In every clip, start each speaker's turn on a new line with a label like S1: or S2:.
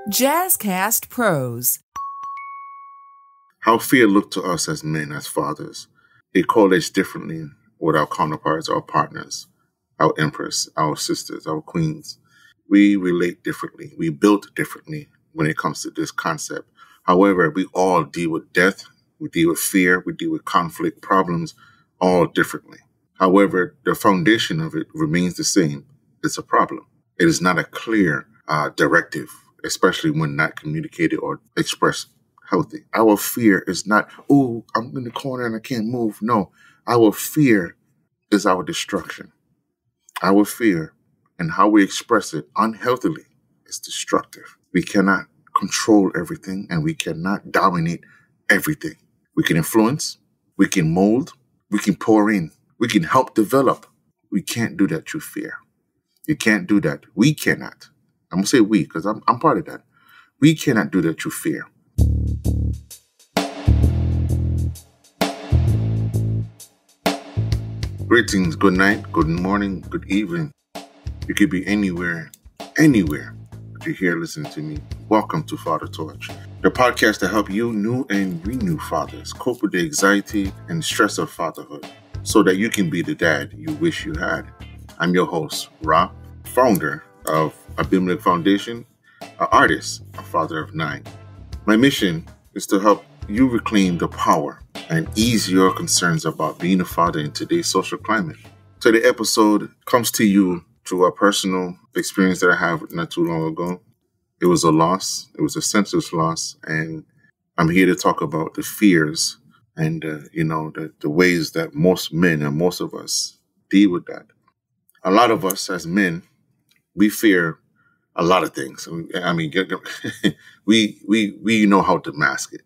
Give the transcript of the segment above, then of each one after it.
S1: Jazzcast Pros.
S2: How fear looked to us as men, as fathers. It correlates differently with our counterparts, our partners, our empress, our sisters, our queens. We relate differently. We build differently when it comes to this concept. However, we all deal with death, we deal with fear, we deal with conflict, problems, all differently. However, the foundation of it remains the same. It's a problem. It is not a clear directive, especially when not communicated or expressed healthy. Our fear is not, oh, I'm in the corner and I can't move. No, our fear is our destruction. Our fear and how we express it unhealthily is destructive. We cannot control everything and we cannot dominate everything. We can influence, we can mold, we can pour in, we can help develop. We can't do that through fear. You can't do that. We cannot. I'm going to say we because I'm part of that. We cannot do that through fear. Greetings, good night, good morning, good evening. You could be anywhere, but you're here listening to me. Welcome to Father Torch, the podcast to help you new and renew fathers cope with the anxiety and stress of fatherhood so that you can be the dad you wish you had. I'm your host, Ra, founder of Abimelech Foundation, an artist, a father of 9. My mission is to help you reclaim the power and ease your concerns about being a father in today's social climate. So the episode comes to you through a personal experience that I had not too long ago. It was a loss. It was a senseless loss. And I'm here to talk about the fears and, the ways that most men and most of us deal with that. A lot of us as men, we fear a lot of things. I mean, we know how to mask it.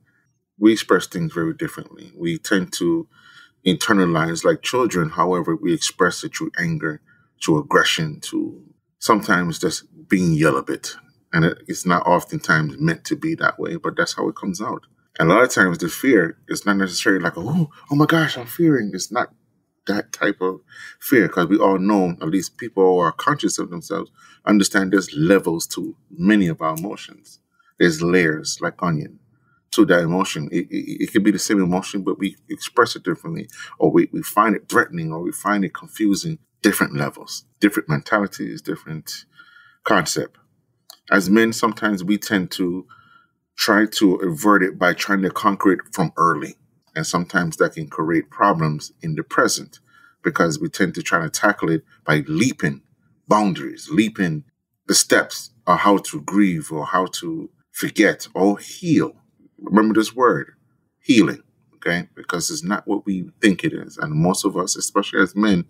S2: We express things very differently. We tend to internalize like children. However, we express it through anger, through aggression, to sometimes just being yelled a bit. And it's not oftentimes meant to be that way, but that's how it comes out. And a lot of times the fear is not necessarily like, oh my gosh, I'm fearing. It's not that type of fear because we all know, at least people who are conscious of themselves, understand there's levels to many of our emotions. There's layers like onion to that emotion. It could be the same emotion, but we express it differently, or we find it threatening, or we find it confusing. Different levels, different mentalities, different concept. As men, sometimes we tend to try to avert it by trying to conquer it from early. And sometimes that can create problems in the present because we tend to try to tackle it by leaping boundaries, leaping the steps of how to grieve or how to forget or heal. Remember this word, healing, okay? Because it's not what we think it is. And most of us, especially as men,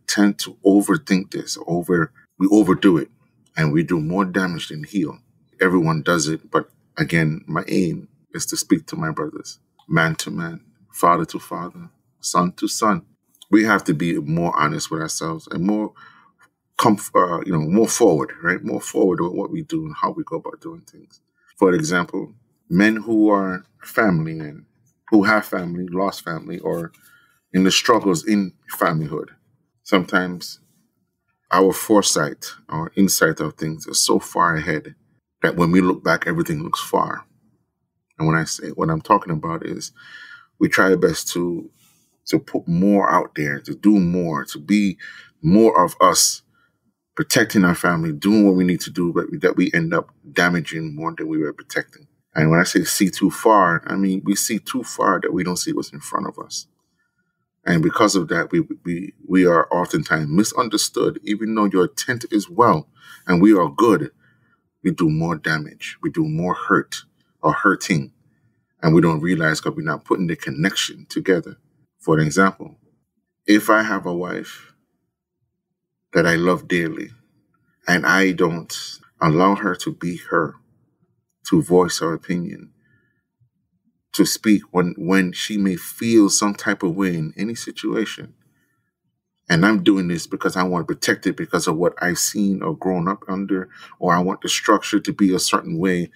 S2: tend to overthink this. We overdo it, and we do more damage than heal. Everyone does it, but again, my aim is to speak to my brothers, man to man, father to father, son to son. We have to be more honest with ourselves and more forward, right? More forward with what we do and how we go about doing things. For example, men who are family and who have family, lost family, or in the struggles in familyhood. Sometimes our foresight, our insight of things is so far ahead that when we look back, everything looks far. And when I say what I'm talking about is we try our best to put more out there, to do more, to be more of us, protecting our family, doing what we need to do, but that we end up damaging more than we were protecting. And when I say see too far, I mean we see too far that we don't see what's in front of us. And because of that, we are oftentimes misunderstood, even though your intent is well and we are good. We do more damage. We do more hurt or hurting. And we don't realize because we're not putting the connection together. For example, if I have a wife that I love dearly and I don't allow her to be her, to voice her opinion, to speak when she may feel some type of way in any situation. And I'm doing this because I want to protect it because of what I've seen or grown up under, or I want the structure to be a certain way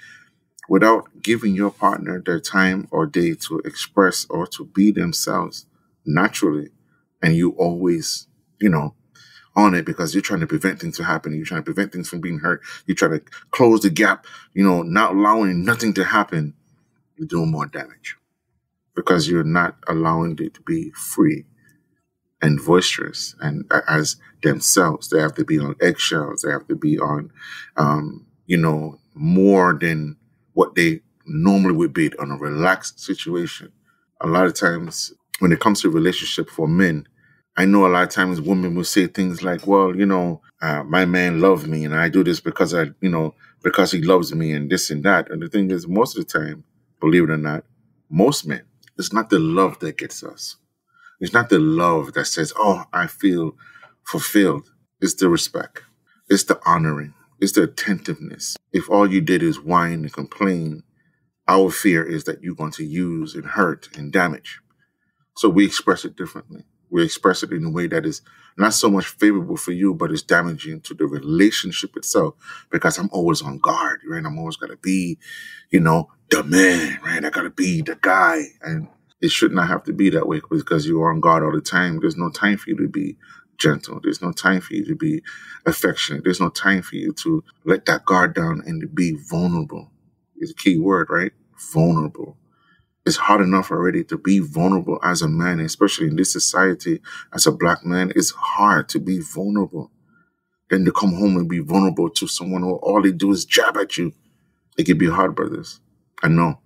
S2: without giving your partner their time or day to express or to be themselves naturally. And you always, on it because you're trying to prevent things from happening. You're trying to prevent things from being hurt. You're trying to close the gap, not allowing nothing to happen. You're doing more damage because you're not allowing it to be free and boisterous and as themselves. They have to be on eggshells. They have to be on, more than what they normally would be on a relaxed situation. A lot of times when it comes to relationship for men, I know a lot of times women will say things like, well, my man loves me and I do this because because he loves me and this and that. And the thing is, most of the time, believe it or not, most men, it's not the love that gets us. It's not the love that says, oh, I feel fulfilled. It's the respect. It's the honoring. It's the attentiveness. If all you did is whine and complain, our fear is that you're going to use and hurt and damage. So we express it differently. We express it in a way that is not so much favorable for you, but is damaging to the relationship itself because I'm always on guard, right? I'm always got to be, the man, right? I got to be the guy. And it should not have to be that way because you're on guard all the time. There's no time for you to be gentle. There's no time for you to be affectionate. There's no time for you to let that guard down and to be vulnerable. It's a key word, right? Vulnerable. It's hard enough already to be vulnerable as a man, especially in this society. As a black man, it's hard to be vulnerable. Then to come home and be vulnerable to someone who all they do is jab at you. It can be hard, brothers. I know.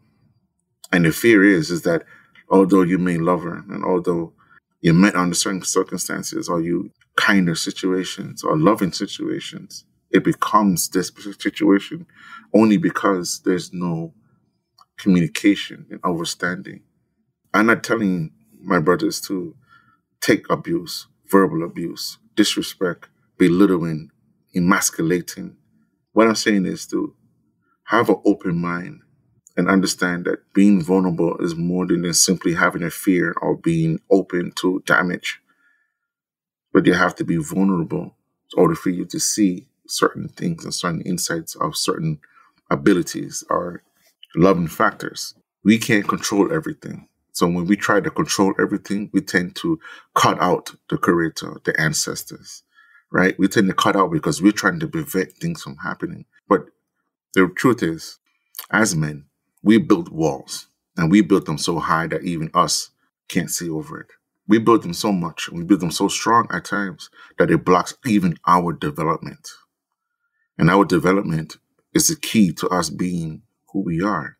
S2: And the fear is that although you may love her and although you met under certain circumstances or you kinder situations or loving situations, it becomes this situation only because there's no communication and understanding. I'm not telling my brothers to take abuse, verbal abuse, disrespect, belittling, emasculating. What I'm saying is to have an open mind and understand that being vulnerable is more than simply having a fear or being open to damage. But you have to be vulnerable in order for you to see certain things and certain insights of certain abilities or loving factors. We can't control everything. So when we try to control everything, we tend to cut out the creator, the ancestors, right? We tend to cut out because we're trying to prevent things from happening. But the truth is, as men, we built walls and we built them so high that even us can't see over it. We built them so much and we built them so strong at times that it blocks even our development. And our development is the key to us being who we are.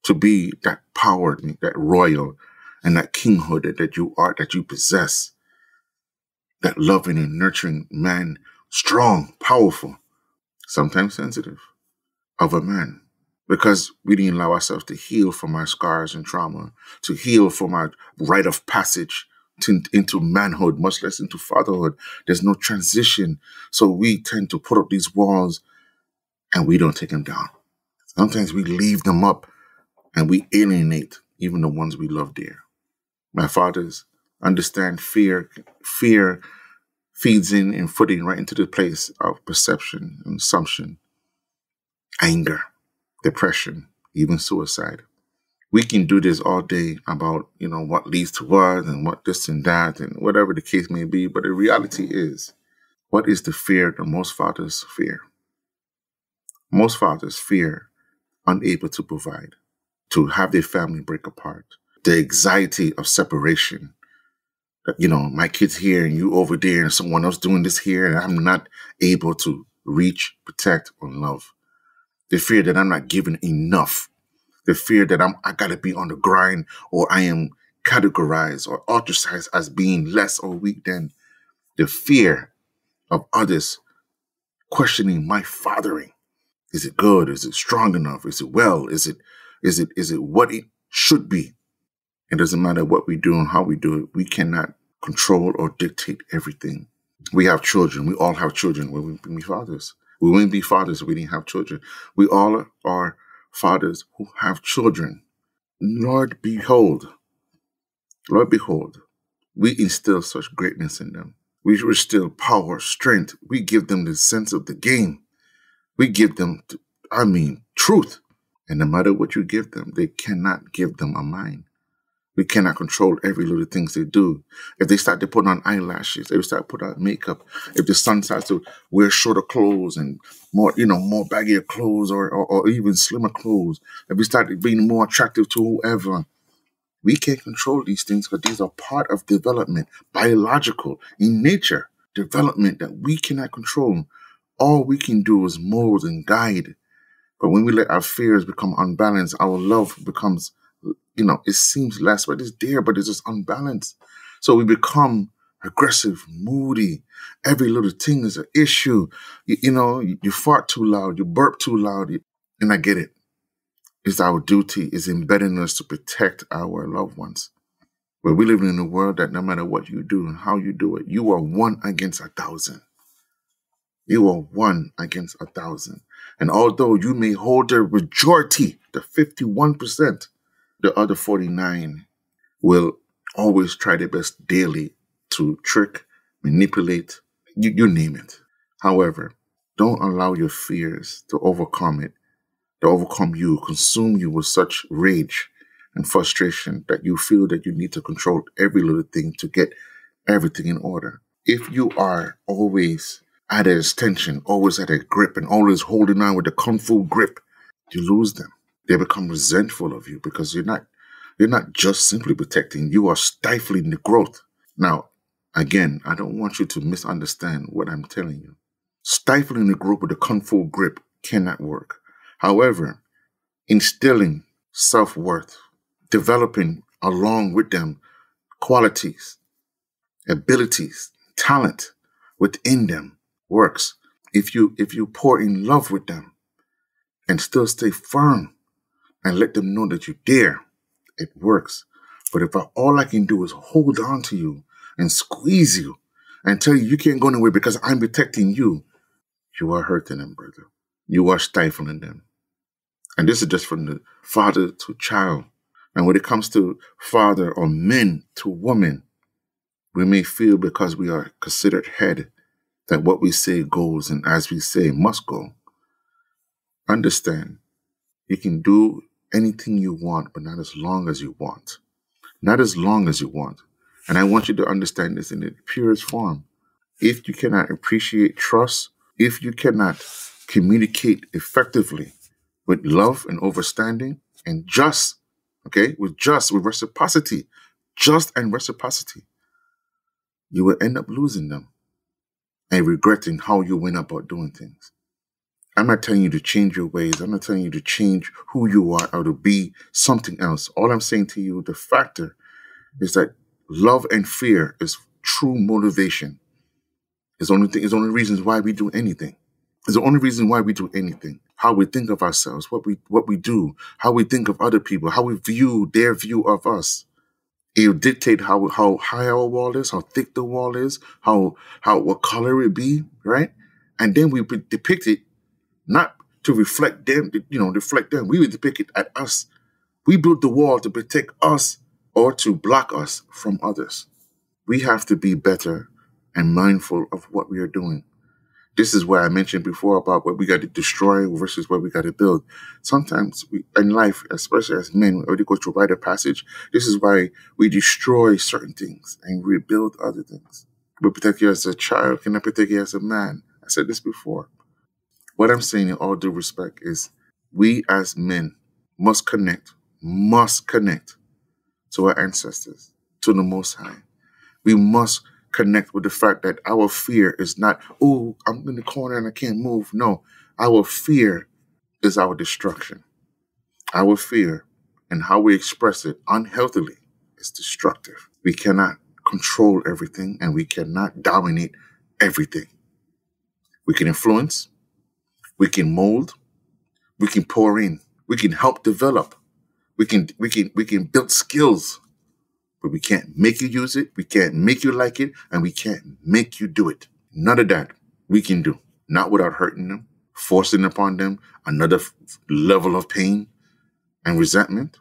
S2: To be that power, that royal, and that kinghood that you are, that you possess. That loving and nurturing man, strong, powerful, sometimes sensitive, of a man. Because we didn't allow ourselves to heal from our scars and trauma, to heal from our rite of passage into manhood, much less into fatherhood. There's no transition. So we tend to put up these walls and we don't take them down. Sometimes we leave them up and we alienate even the ones we love dear. My fathers understand fear. Fear feeds in and footing right into the place of perception and assumption, anger, depression, even suicide. We can do this all day about, what leads to what and what this and that and whatever the case may be. But the reality is, what is the fear that most fathers fear? Most fathers fear unable to provide, to have their family break apart, the anxiety of separation. My kid's here and you over there and someone else doing this here and I'm not able to reach, protect, or love. The fear that I'm not given enough. The fear that I got to be on the grind or I am categorized or ostracized as being less or weak than. The fear of others questioning my fathering. Is it good? Is it strong enough? Is it well? Is it what it should be? It doesn't matter what we do and how we do it. We cannot control or dictate everything. We have children. We all have children. We wouldn't be fathers. We wouldn't be fathers if we didn't have children. We all are fathers who have children. Lord, behold, we instill such greatness in them. We instill power, strength. We give them the sense of the game. We give them, truth. And no matter what you give them, they cannot give them a mind. We cannot control every little things they do. If they start to put on eyelashes, if they start to put on makeup, if the son starts to wear shorter clothes and more baggier clothes or even slimmer clothes, if we start being more attractive to whoever, we can't control these things because these are part of development, biological, in nature, development that we cannot control. All we can do is mold and guide. But when we let our fears become unbalanced, our love becomes, it seems less, but it's there, but it's just unbalanced. So we become aggressive, moody. Every little thing is an issue. You fart too loud, you burp too loud. And I get it. It's our duty, it's embedded in us to protect our loved ones. But we live in a world that no matter what you do and how you do it, you are 1 against 1,000. You are 1 against 1,000. And although you may hold the majority, the 51%, the other 49 will always try their best daily to trick, manipulate, you name it. However, don't allow your fears to overcome you, consume you with such rage and frustration that you feel that you need to control every little thing to get everything in order. If you are always at a tension, always at a grip, and always holding on with a kung fu grip, you lose them. They become resentful of you because you're not just simply protecting, you are stifling the growth. Now, again, I don't want you to misunderstand what I'm telling you. Stifling the growth with a kung fu grip cannot work. However, instilling self-worth, developing along with them qualities, abilities, talent within them works. If you pour in love with them and still stay firm and let them know that you're there, it works. But if all I can do is hold on to you and squeeze you and tell you can't go anywhere because I'm protecting you, you are hurting them, brother. You are stifling them. And this is just from the father to child. And when it comes to father or men to woman, we may feel because we are considered head that what we say goes and as we say must go. Understand, you can do anything you want, but not as long as you want. Not as long as you want. And I want you to understand this in the purest form. If you cannot appreciate trust, if you cannot communicate effectively with love and understanding and with reciprocity, just and reciprocity, you will end up losing them and regretting how you went about doing things. I'm not telling you to change your ways. I'm not telling you to change who you are or to be something else. All I'm saying to you, the factor is that love and fear is true motivation. It's the only reasons why we do anything. It's the only reason why we do anything. How we think of ourselves, what we do, how we think of other people, how we view their view of us. It will dictate how high our wall is, how thick the wall is, what color it be, right? And then we depict it not to reflect them, We would depict it at us. We build the wall to protect us or to block us from others. We have to be better and mindful of what we are doing. This is where I mentioned before about what we got to destroy versus what we got to build. Sometimes in life, especially as men, when we go through a rite of passage, this is why we destroy certain things and rebuild other things. We protect you as a child, cannot protect you as a man. I said this before. What I'm saying in all due respect is we as men must connect to our ancestors, to the Most High. We must connect with the fact that our fear is not, oh, I'm in the corner and I can't move. No, our fear is our destruction. Our fear and how we express it unhealthily is destructive. We cannot control everything and we cannot dominate everything. We can influence, we can mold, we can pour in, we can help develop, we can build skills. But we can't make you use it, we can't make you like it, and we can't make you do it. None of that we can do. Not without hurting them, forcing upon them another level of pain and resentment.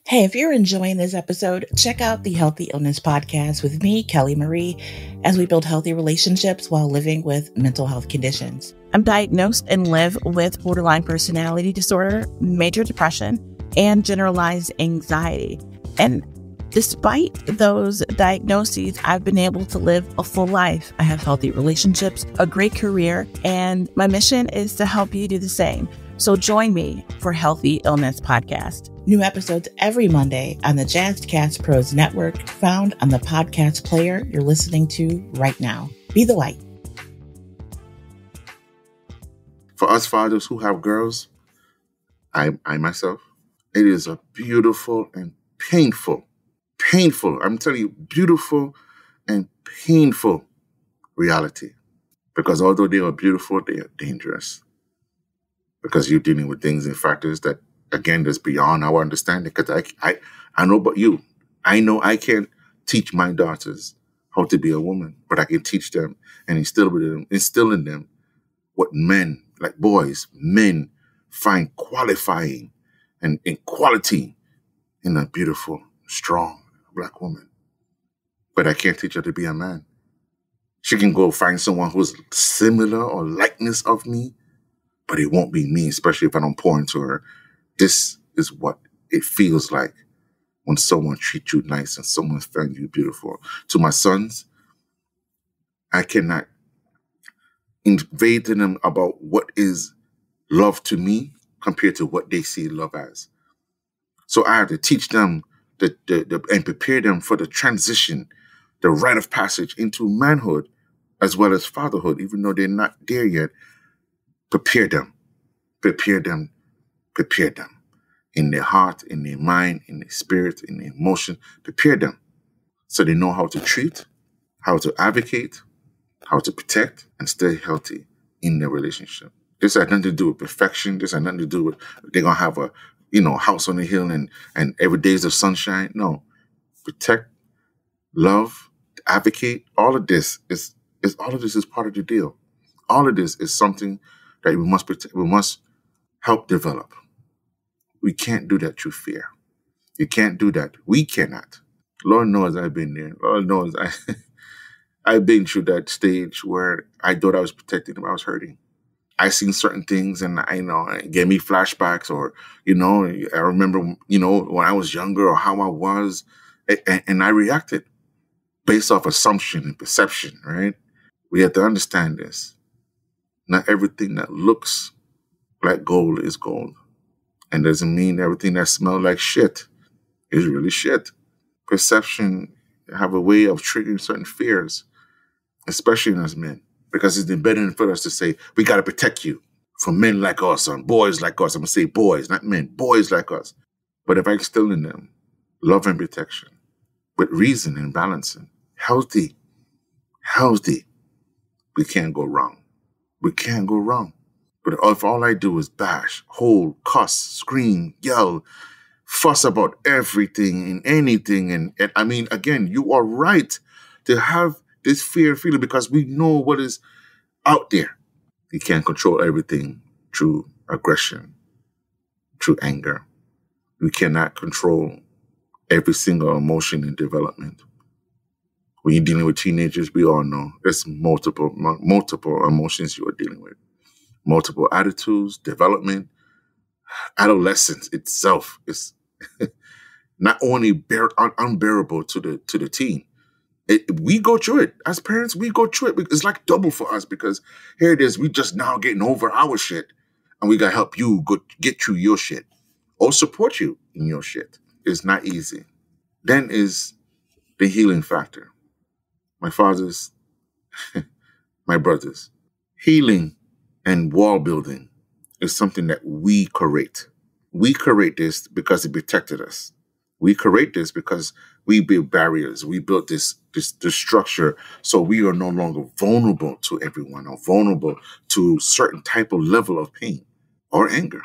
S1: Hey, if you're enjoying this episode, check out the Healthy Illness Podcast with me, Kelly Marie, as we build healthy relationships while living with mental health conditions. I'm diagnosed and live with borderline personality disorder, major depression, and generalized anxiety. And despite those diagnoses, I've been able to live a full life. I have healthy relationships, a great career, and my mission is to help you do the same. So join me for Healthy Illness Podcast. New episodes every Monday on the Jazzcast Pros Network, found on the podcast player you're listening to right now. Be the light.
S2: For us fathers who have girls, I myself, it is a beautiful and painful, I'm telling you, beautiful and painful reality. Because although they are beautiful, they are dangerous. Because you're dealing with things and factors that, again, that's beyond our understanding. Because I know about you. I know I can't teach my daughters how to be a woman, but I can teach them and instill in them what men, like boys, men find qualifying and quality in a beautiful, strong Black woman. But I can't teach her to be a man. She can go find someone who's similar or likeness of me, but it won't be me, especially if I don't pour into her. This is what it feels like when someone treats you nice and someone finds you beautiful. To my sons, I cannot invade to them about what is love to me compared to what they see love as. So I have to teach them and prepare them for the transition, the rite of passage into manhood as well as fatherhood, even though they're not there yet. Prepare them in their heart, in their mind, in their spirit, in their emotion. Prepare them so they know how to treat, how to advocate, how to protect, and stay healthy in their relationship. This has nothing to do with perfection. This has nothing to do with they're going to have a, house on the hill and every day is the sunshine. No. Protect, love, advocate. All of this is part of the deal. All of this is something that we must protect, we must help develop. We can't do that through fear. You can't do that. We cannot. Lord knows I've been there. Lord knows I've been through that stage where I thought I was protecting him. I was hurting. I seen certain things and it gave me flashbacks or, I remember, when I was younger or how I was and I reacted based off assumption and perception, right? We have to understand this. Not everything that looks like gold is gold. And doesn't mean everything that smells like shit is really shit. Perception have a way of triggering certain fears, especially in us men, because it's embedded for us to say, we got to protect you from men like us and boys like us. I'm going to say boys, not men, boys like us. But if I instill in them love and protection with reason and balancing, healthy, we can't go wrong. We can't go wrong. But if all I do is bash, hold, cuss, scream, yell, fuss about everything and anything, and I mean, again, you are right to have this fear feeling because we know what is out there. You can't control everything through aggression, through anger. We cannot control every single emotion in development. When you're dealing with teenagers, we all know there's multiple emotions you are dealing with. Multiple attitudes, development. Adolescence itself is not only unbearable to the teen. We go through it. As parents, we go through it. It's like double for us because here it is. We just now getting over our shit and we got to help you get through your shit or support you in your shit. It's not easy. Then is the healing factor. My fathers, my brothers, healing and wall building is something that we create. We create this because it protected us. We create this because we build barriers. We built this structure so we are no longer vulnerable to everyone or vulnerable to certain type of level of pain or anger.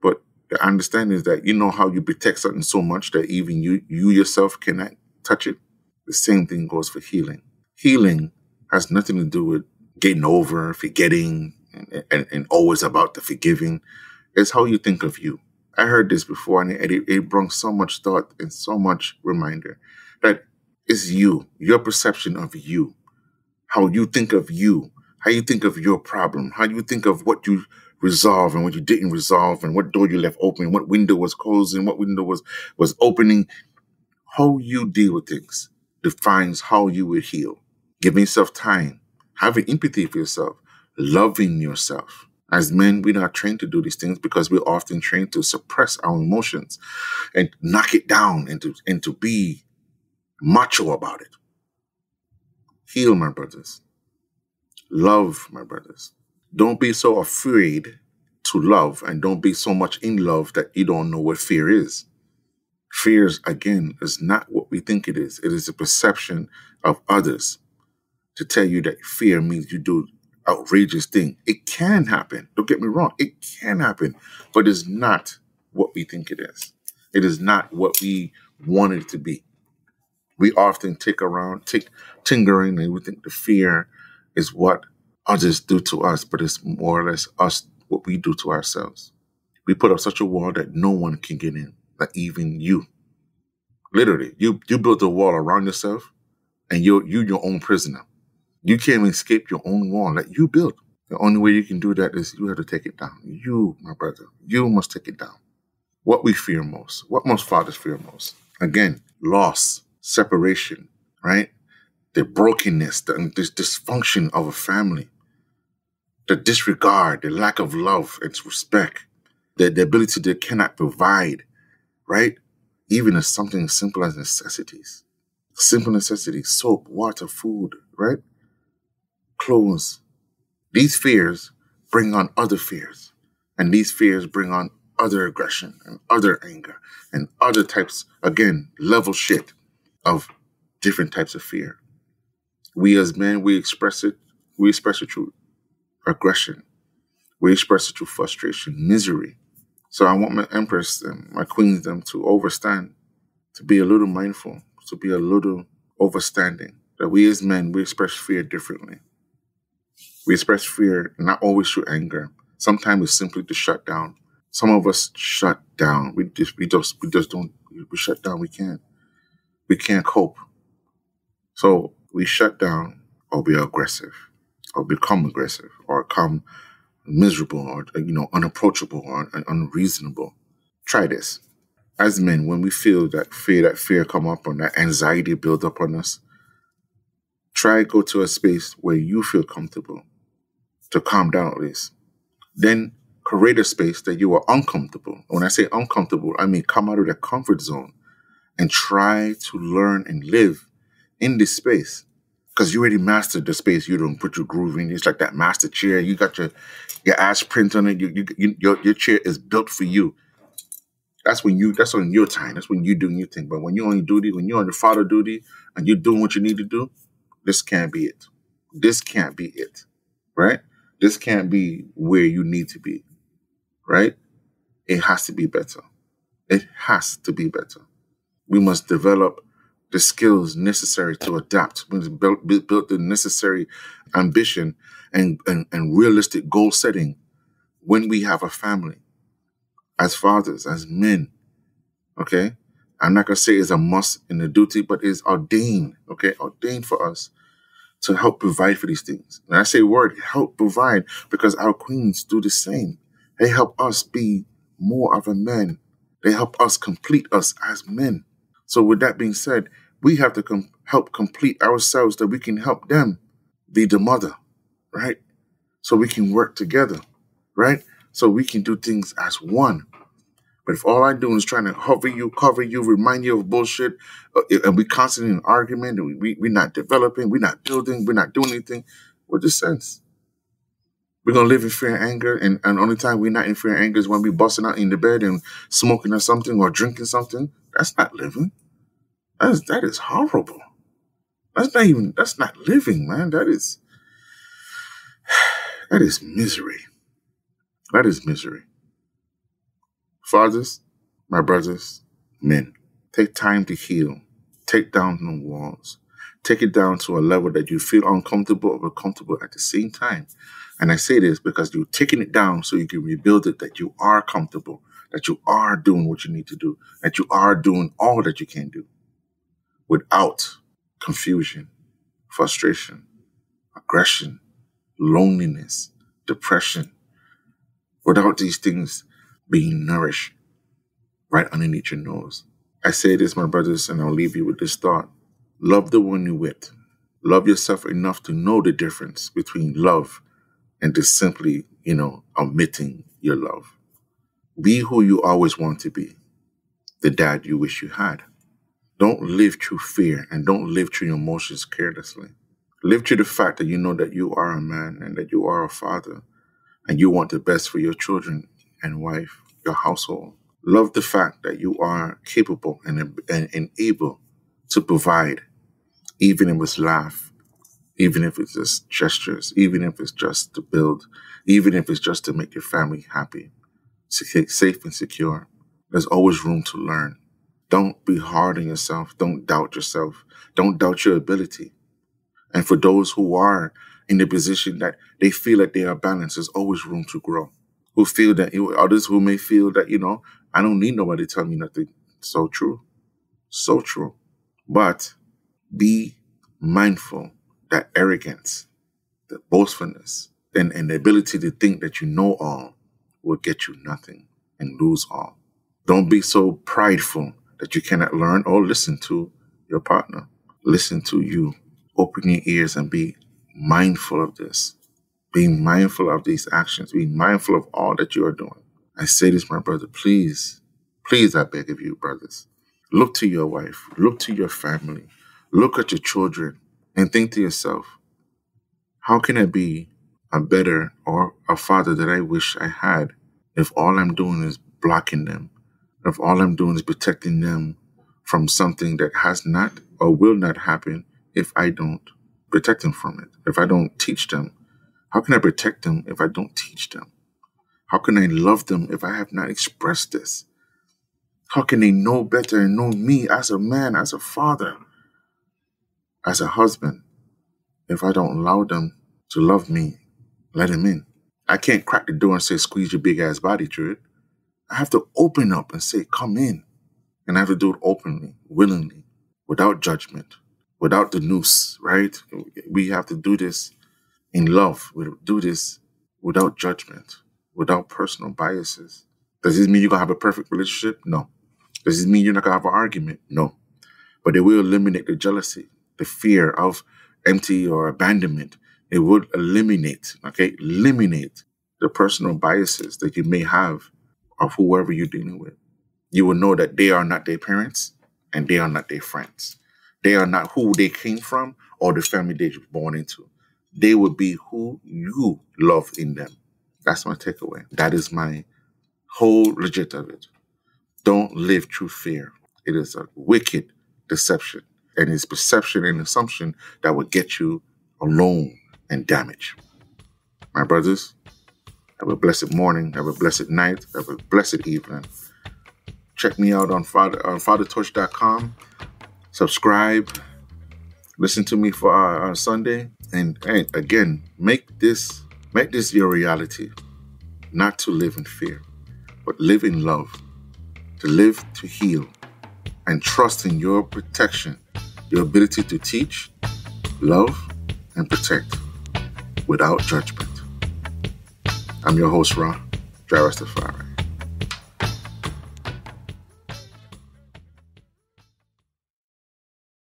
S2: But the understanding is that you know how you protect something so much that even you yourself cannot touch it. The same thing goes for healing. Healing has nothing to do with getting over, forgetting, and always about the forgiving. It's how you think of you. I heard this before, and it brought so much thought and so much reminder that it's you, your perception of you, how you think of you, how you think of your problem, how you think of what you resolve and what you didn't resolve, and what door you left open, what window was closing, what window was opening. How you deal with things defines how you will heal. Giving yourself time, having empathy for yourself, loving yourself. As men, we're not trained to do these things because we're often trained to suppress our emotions and knock it down and to be macho about it. Heal, my brothers. Love, my brothers. Don't be so afraid to love, and don't be so much in love that you don't know what fear is. Fear, again, is not what we think it is. It is a perception of others to tell you that fear means you do outrageous thing. It can happen. Don't get me wrong. It can happen, but it's not what we think it is. It is not what we want it to be. We often tingering, and we think the fear is what others do to us, but it's more or less us, what we do to ourselves. We put up such a wall that no one can get in, not even you. Literally, you built a wall around yourself, and you're your own prisoner. You can't escape your own wall that you built. The only way you can do that is you have to take it down. You, my brother, you must take it down. What we fear most, what most fathers fear most. Again, loss, separation, right? The brokenness, the dysfunction of a family, the disregard, the lack of love and respect, the ability they cannot provide, right? Even as something as simple as necessities. Simple necessities, soap, water, food, right? Clothes. These fears bring on other fears. And these fears bring on other aggression and other anger and other types, again, level shit of different types of fear. We as men, we express it through aggression. We express it through frustration, misery. So I want my empress, my queens, them to overstand, to be a little mindful, to be a little overstanding. That we as men, we express fear differently. We express fear not always through anger. Sometimes it's simply to shut down. Some of us shut down. We just don't. We shut down. We can't cope. So we shut down, or be aggressive, or become aggressive, or become miserable, or unapproachable, or unreasonable. Try this. As men, when we feel that fear come up, or that anxiety build up on us, try go to a space where you feel comfortable, to calm down at least. Then create a space that you are uncomfortable. When I say uncomfortable, I mean come out of the comfort zone and try to learn and live in this space. Because you already mastered the space. You don't put your groove in. It's like that master chair. You got your ass print on it. Your chair is built for you. That's on your time. That's when you're doing your thing. But when you're on your duty, when you're on your father duty, and you're doing what you need to do, this can't be it. This can't be it, right? This can't be where you need to be, right? It has to be better. It has to be better. We must develop the skills necessary to adapt. We must build the necessary ambition and realistic goal setting when we have a family, as fathers, as men, okay? I'm not going to say it's a must in the duty, but it's ordained, okay? Ordained for us to help provide for these things. And I say word, help provide, because our queens do the same. They help us be more of a man. They help us complete us as men. So with that being said, we have to help complete ourselves that we can help them be the mother, right? So we can work together, right? So we can do things as one. But if all I do is trying to cover you, remind you of bullshit, and we constantly in an argument, and we're not developing, we're not building, we're not doing anything, what's the sense? We're going to live in fear and anger, and the only time we're not in fear and anger is when we're busting out in the bed and smoking or something or drinking something. That's not living. That is horrible. That's not living, man. That is misery. That is misery. Fathers, my brothers, men, take time to heal. Take down the walls. Take it down to a level that you feel uncomfortable or comfortable at the same time. And I say this because you're taking it down so you can rebuild it, that you are comfortable, that you are doing what you need to do, that you are doing all that you can do without confusion, frustration, aggression, loneliness, depression, without these things being nourished right underneath your nose. I say this, my brothers, and I'll leave you with this thought. Love the one you're with. Love yourself enough to know the difference between love and just simply, omitting your love. Be who you always want to be, the dad you wish you had. Don't live through fear and don't live through your emotions carelessly. Live through the fact that you know that you are a man and that you are a father and you want the best for your children and wife, your household. Love the fact that you are capable and able to provide, even if it's laugh, even if it's just gestures, even if it's just to build, even if it's just to make your family happy, safe and secure. There's always room to learn. Don't be hard on yourself. Don't doubt yourself. Don't doubt your ability. And for those who are in the position that they feel that they are balanced, there's always room to grow. Who feel that, others who may feel that, I don't need nobody to tell me nothing. So true. So true. But be mindful that arrogance, the boastfulness, and the ability to think that you know all will get you nothing and lose all. Don't be so prideful that you cannot learn or listen to your partner. Listen to you. Open your ears and be mindful of this. Be mindful of these actions. Be mindful of all that you are doing. I say this, my brother, please, I beg of you, brothers. Look to your wife. Look to your family. Look at your children and think to yourself, how can I be a better or a father that I wish I had if all I'm doing is blocking them? If all I'm doing is protecting them from something that has not or will not happen if I don't protect them from it, if I don't teach them? How can I protect them if I don't teach them? How can I love them if I have not expressed this? How can they know better and know me as a man, as a father, as a husband, if I don't allow them to love me, let them in? I can't crack the door and say, squeeze your big ass body through it. I have to open up and say, come in. And I have to do it openly, willingly, without judgment, without the noose, right? We have to do this in love. We do this without judgment, without personal biases. Does this mean you're going to have a perfect relationship? No. Does this mean you're not going to have an argument? No. But it will eliminate the jealousy, the fear of empty or abandonment. It would eliminate the personal biases that you may have of whoever you're dealing with. You will know that they are not their parents and they are not their friends. They are not who they came from or the family they were born into. They will be who you love in them. That's my takeaway. That is my whole legit of it. Don't live through fear. It is a wicked deception. And it's perception and assumption that will get you alone and damage. My brothers, have a blessed morning, have a blessed night, have a blessed evening. Check me out on fathertorch.com. Subscribe. Listen to me for our Sunday. And again, make this your reality. Not to live in fear, but live in love. To live to heal. And trust in your protection. Your ability to teach, love, and protect without judgment. I'm your host, Ra, Dry Rastafari.